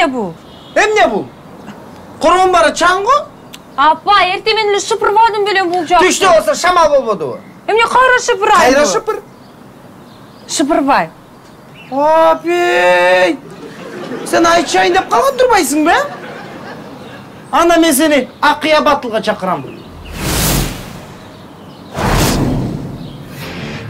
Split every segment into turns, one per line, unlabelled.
Эмне бул?
Эмне бул? Курбун бары чаңгы?
Апа, эртең менен эле шыпырбадым белем бул жакты.
Түштө болсо шамал болбодубу?
Эмне кайра шыпырайбы?
Кайра шыпыр?
Шыпырбай.
Апей! Сен айтчайын деп калган турбайсың бе? Анда мен сени Акыя батылга чакырам.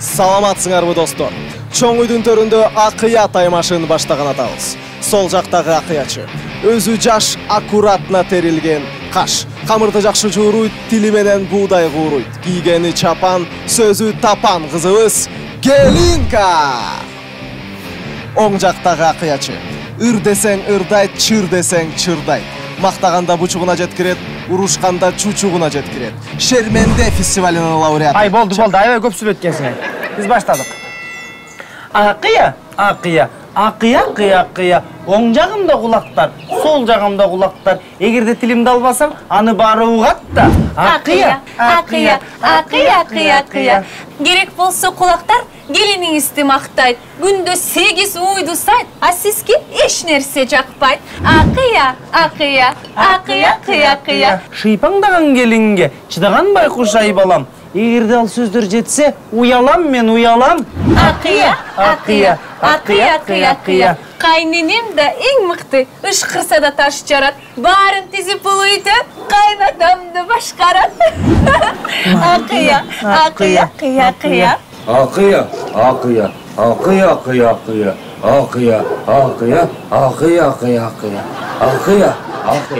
Саламатсыңарбы достор. Чоң үйдүн төрүндө Акыя таймашын баштаган атабыз. Сол жактагы Акыячы өзү жаш аккуратна терилген каш. Камырды жакшы жууруйт, тили менен буудай кууруйт. Кийгени чапан, сөзү тапан кызыбыз Келинка. Оң жактагы Акыячы ыр десең ырдайт, чыр десең чырдайт. Мактаганда бучугуна жеткирет, урушканда чучугуна жеткирет. Шерменде фестивалынын лауреаты.
Ай, болду, аябай көп сүйлөткенсиң. Биз баштадык. Акыя. Оң жагымда кулактар, сол жагымда кулактар. Эгерде тилимди албасаң, аны баары угат да.
Акыя. Керек болсо кулактар келиниңизди мактайт. Күндө 8 уйду сайт, а сизге эч нерсе жакпайт. Акыя.
Шыйпаңдаган келинге чыдаган байкуш ай балам. Эгерде ал сөздөр жетсе, уялам мен, уялам.
Акыя. Кайненем да эң мыкты, ышкырса да таш жарат. Баарын тизип булуйтып, кайнатамды башкарат. Акыя.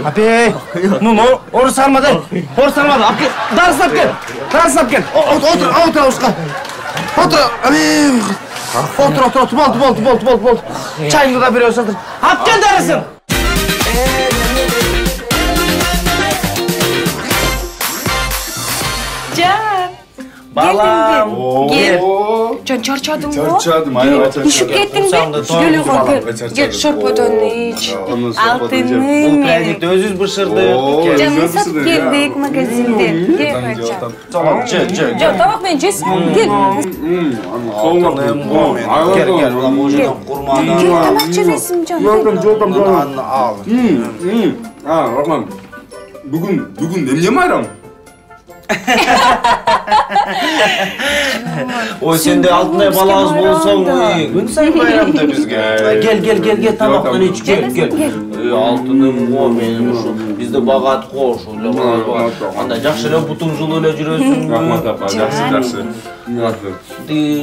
Апей, орыс армады. Дарысап кел. Отыр ауызға. Отыр, болды. Чайыңды да біреу сылдыр. Ап кел дарысын.
Жан.
Балам.
Кел. Жан, чарчадың ба?
Чарчадым, аябай чарчадым.
Ушуп кеттиң бе? Кел, шорподон ич. Алтыны.
Бұл пряникті өзіз бышырдық.
Жанын сатып келдік магазинден. Кел, Жан, табақ мен жесін. Кел.
Алтыным ғой. Кел, бұл жерден құрманы.
Кел, тамақ жемесін, Жан.
Рахман, бүгін эмне майрам?
Ой, сен де алтынай балаңыз болсаң, күн сайын байрамда бізге.
Кел, тамақтан іч, кел.
Алтыным ғой, менің ұшыл. Бізді бағат қош, анда жақшы әлі бұтын жылы әлі жүресің.
Рахмат апа, жақсы.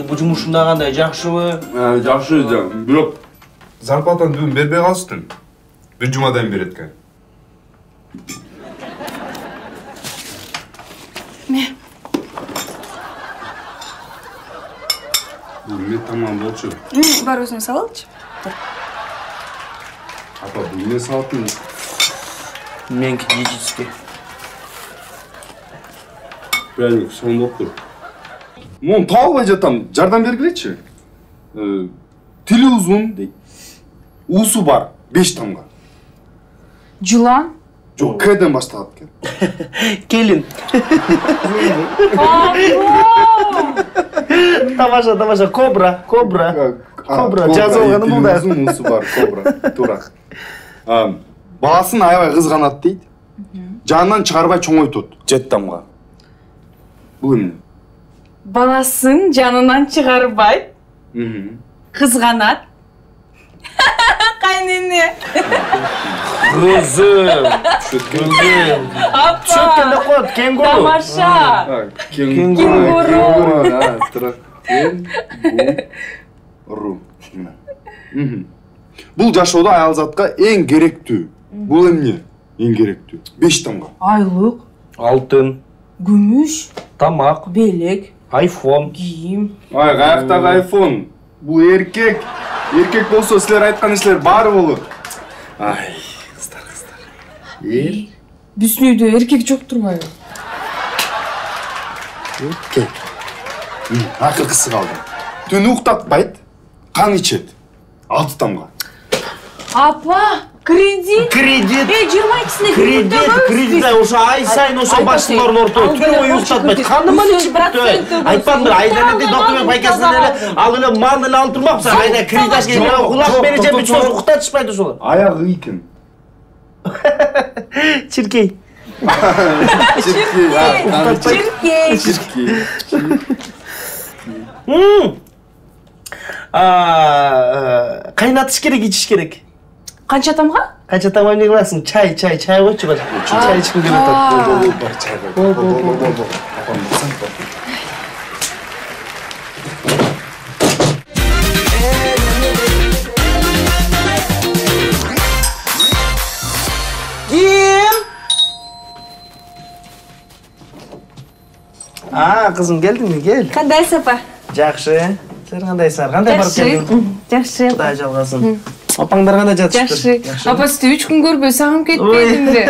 Бұл жұмышында қандай, жақшы бі?
Жақсы, бирок зарплатаны бүгін бербей қалсытын. Bir жумадан береткен. Мен тамам болчу.
Бар өзүң салалчы.
Апа, бүгүнө салаттын.
Мен диетический.
Пряник сон болуп тур. Мон табылбай жатам, жардам бергилечи. Тили узун дейт. Уусу бар 5 тамга.
Жулан?
Жок, кеден башталат экен.
Келин. Тамаша, кобра. Жазылғаны бұл да.
Уусу бар, кобра. Тура. Баласын аябай кызганат дейт. Жанынан чыгарбай чоңойтот 7 тамга. Бул эмне?
Баласын жанынан чыгарбай. Кызганат. Кайнене.
Кызым.
Апа.
Чөткенде коет, кенгуру.
Тамаша.
Кенгуру. Кенгуру. Бул жашоодо аял затка эң керектүү. Бул эмне? Эң керектүү. 5 тамга.
Айлык.
Алтын.
Күмүш.
Тамак.
Белек.
Айфон.
Кийим.
Ай, каяктагы айфон? Бул эркек. Эркек болсо силер айткан иштер баары болот. Ай, кыздар.
Бүснүйдө эркек жок турбайбы?
Эркек. Акыркысы калды. Түн уктатпайт, кан ичет. 6 тамга.
Апа, Кредит?
Кредит.
22-сіне
Кредит ошо ай сайын ошо башчылардын ортого түнү бою уктатпайт. Каныман ичип бүттү. Айтпадымбы, айдан эле документ байкасынан эле ал эле малды эле алып турмакпысың. Айда кредит ашкенде кулак бережем үчүн уктатышпайт ошолор.
Аягы ийкен.
Чиркей.
Чиркей.
Кайнатыш керек, ичиш керек.
Қанша тамға?
Қанша тамға не қыласың? Чай қойшы бар. Чай ішкім келіп жатады.
Бар чай бар. Бол.
Ким? Қызым келдің, кел.
Қандайсың, апа?
Жақсы. Сен қандайсың? Қандай барып келдің?
Жақсы.
Құдай жалғасын. Апаңдар қандай жатышты?
Жақсы. Апа, сізді 3 күн көрбей сағым кетпедім де.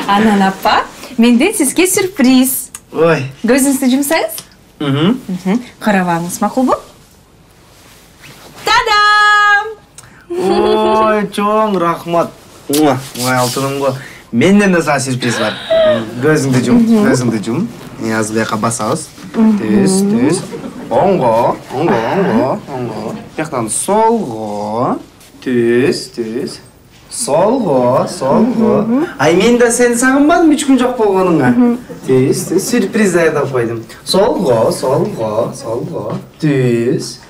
Анан, апа, менде сізге сюрприз.
Ой.
Көзіңізді жұмсаңыз? Қарабағыңыз мақұл бұл? Тадам!
Ой, чоң, рахмат. Ой, алтыным ғой. Менден де саған сюрприз бар. Көзіңді жұм. Азбайқа басауыз. Төс. Оңға. Яқтан солға. Төс. Солға. Ай, мен де сені сағынбадым 3 күн жоқ болғаныңа. Төс. Сюрприз дайындап қойдым. Солға. Төс.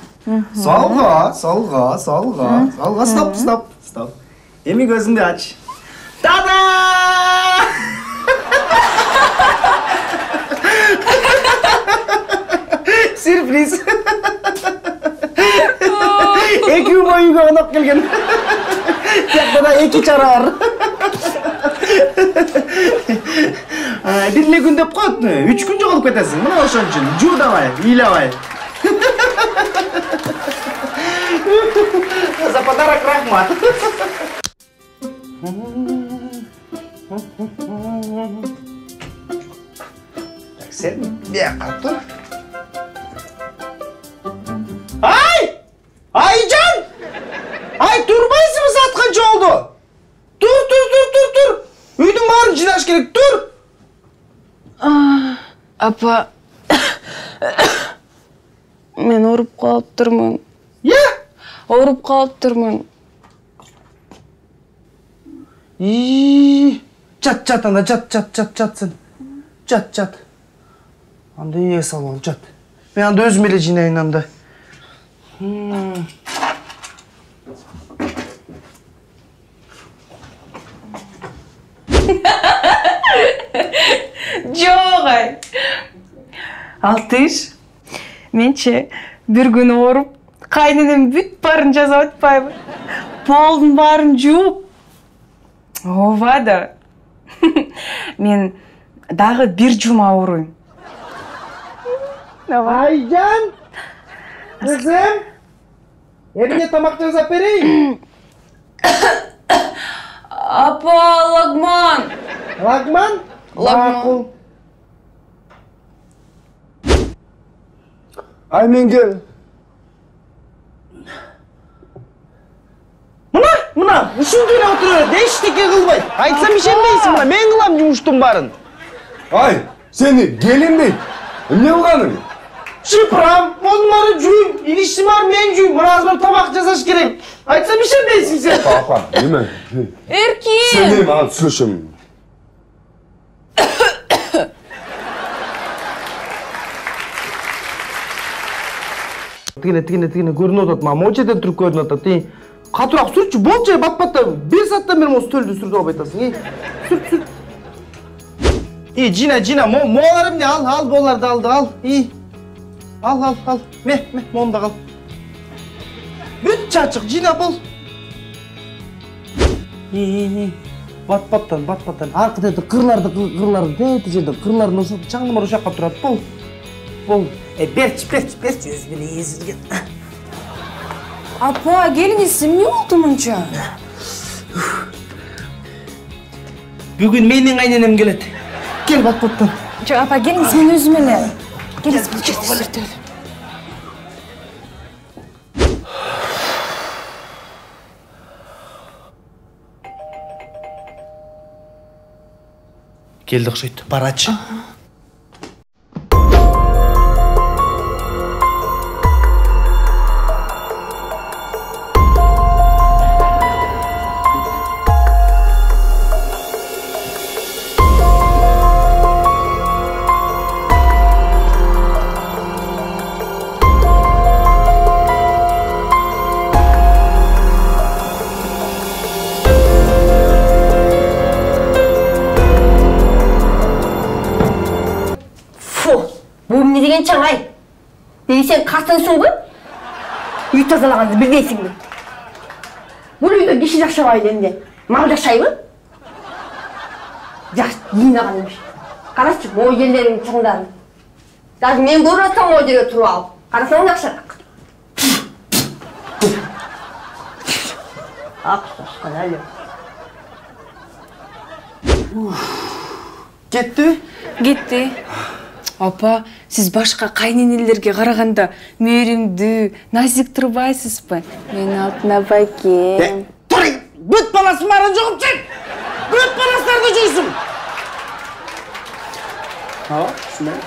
Солға. Стоп. Еми көзіңді ач. Тада! Сюрприз. Екі бойыға қонақ келген. Тияқтада 2 чара бар. Бірле күн деп қойып, 3 күн жоғылып кетесің. Мұна ошон үшін. Жу давай, илавай. За подарок рахмат. Так, сен бияққа тұр. Айжан! Ай, тұрмайсың сатқан жолды. Тұр. Үйдің барын жинаш керек, тұр.
Апа, мен ұрып қалып тұрмын. Ұрып қалып тұрмын.
Жат, анда, жат сен. Жат. Анда ие салуын, жат. Мен анда өзім еле жинайын анда.
Жоғай. Алтыш, менше бір күн орып, қайненем бүт барын жаза өтпайбы. Полдың барын жуып. Овада. Мен дағы бір жұма ауыройым.
Айжан! Қызым! Еміне тамақ жазап берейін?
Апа, Лагман!
Лагман? Мақұл.
Ай, мен кел.
Мына, үшін келе отырып, ештеке қылбай. Айтсам ішенбейсің мұна, мен қылам жұмыштың барын.
Ай, сені келем дейді. Не қылғаның?
Шыпырам, оның бары жүйім, илішім бар мен жүйім, мұна азбар тамақ жасаш керек. Айтсам ішенбейсің сен.
Папа, неме?
Еркин!
Сені маған түсіршім.
Тігіне, көрін отады, мама, о жерден тұрып көрін отады. Қатырақ сүртші, бол жай бат-батта, 1 саттан берім осы төлді сүрді алып айтасың. Сүрт. Жина, моғаларым не, ал, боларды алды, ал. Ал. Моғында қал. Бүт чачық, жина бол. Бат-баттан. Арқы деді, қырларды, дәйті жерді, қырларын ошақ, жаңымар ошаққа тұрады, бол. Берчі, өзбілі езілген.
Апа, келіңіз, не oldu мұнша?
Бүгін менің айненем келеді. Кел бат-баттан.
Жоқ, апа, келіңіз, мен өзім әлі. Келіңіз, бұл жерде сүртіп.
Келді ұқсайды.
Барачы.
Bu ne деген çangay? Dedi sen kaçtансың ғой? Үй тазалағанды білмейсің бе? Бұл үйге кіші жақшабайды енді. Мал жақшаймы? Жақсы, жинаған емес. Қарашы, бұл жерлердің чыңдарын. Даже мен көріп жатсам ол жерге тұрып алып. Қарасаң жақшарақ. Ақсасқан әлі.
Кетті?
Кетті. Апа, сіз башқа қайненелерге қарағанда мейірімді, назик тұрбайсыз ба? Мен алтын апайкем.
Тұрай! Бүт баласы марын жоғып сен! Бүт баластарды жойсың! Ha, şuna.